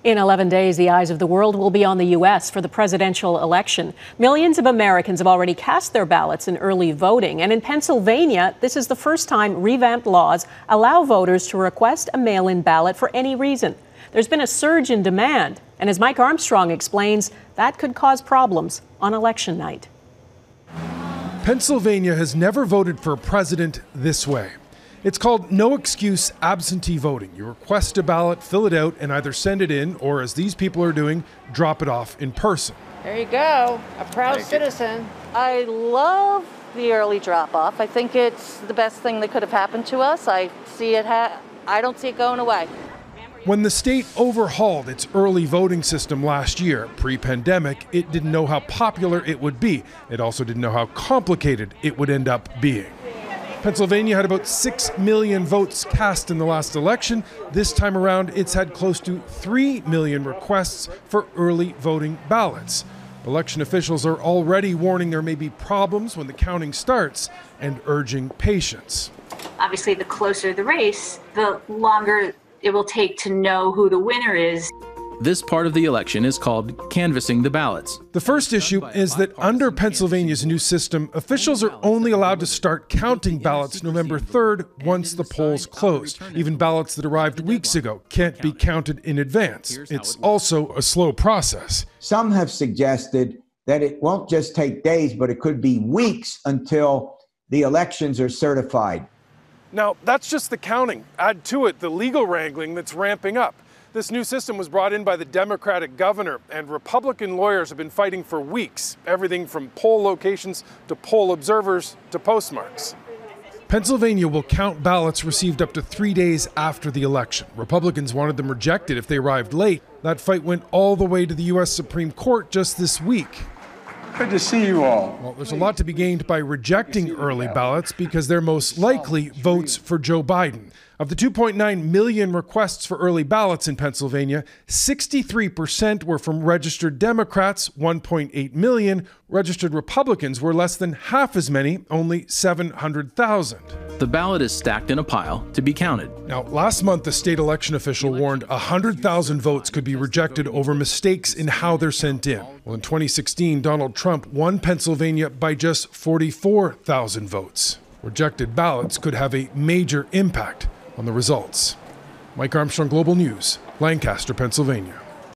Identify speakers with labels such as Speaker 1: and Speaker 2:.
Speaker 1: In 11 days, the eyes of the world will be on the U.S. for the presidential election. Millions of Americans have already cast their ballots in early voting. And in Pennsylvania, this is the first time revamped laws allow voters to request a mail-in ballot for any reason. There's been a surge in demand. And as Mike Armstrong explains, that could cause problems on election night.
Speaker 2: Pennsylvania has never voted for a president this way. It's called no excuse absentee voting. You request a ballot, fill it out, and either send it in or, as these people are doing, drop it off in person.
Speaker 3: There you go, a proud citizen.
Speaker 4: I love the early drop-off. I think it's the best thing that could have happened to us. I don't see it going away.
Speaker 2: When the state overhauled its early voting system last year, pre-pandemic, it didn't know how popular it would be. It also didn't know how complicated it would end up being. Pennsylvania had about 6 million votes cast in the last election. This time around, it's had close to 3 million requests for early voting ballots. Election officials are already warning there may be problems when the counting starts and urging patience.
Speaker 5: Obviously, the closer the race, the longer it will take to know who the winner is.
Speaker 6: This part of the election is called canvassing the ballots.
Speaker 2: The first issue is that under Pennsylvania's new system, officials are only allowed to start counting ballots November 3rd once the polls closed. Even ballots that arrived weeks ago can't be counted in advance. It's also a slow process.
Speaker 7: Some have suggested that it won't just take days, but it could be weeks until the elections are certified.
Speaker 2: Now, that's just the counting. Add to it the legal wrangling that's ramping up. This new system was brought in by the Democratic governor, and Republican lawyers have been fighting for weeks, everything from poll locations to poll observers to postmarks. Pennsylvania will count ballots received up to 3 days after the election. Republicans wanted them rejected if they arrived late. That fight went all the way to the U.S. Supreme Court just this week.
Speaker 8: Good to see you all.
Speaker 2: Well, there's a lot to be gained by rejecting early ballots because they're most likely votes for Joe Biden. Of the 2.9 million requests for early ballots in Pennsylvania, 63% were from registered Democrats, 1.8 million. Registered Republicans were less than half as many, only 700,000.
Speaker 6: The ballot is stacked in a pile to be counted.
Speaker 2: Now, last month, a state election official warned 100,000 votes could be rejected over mistakes in how they're sent in. Well, in 2016, Donald Trump won Pennsylvania by just 44,000 votes. Rejected ballots could have a major impact on the results. Mike Armstrong, Global News, Lancaster, Pennsylvania.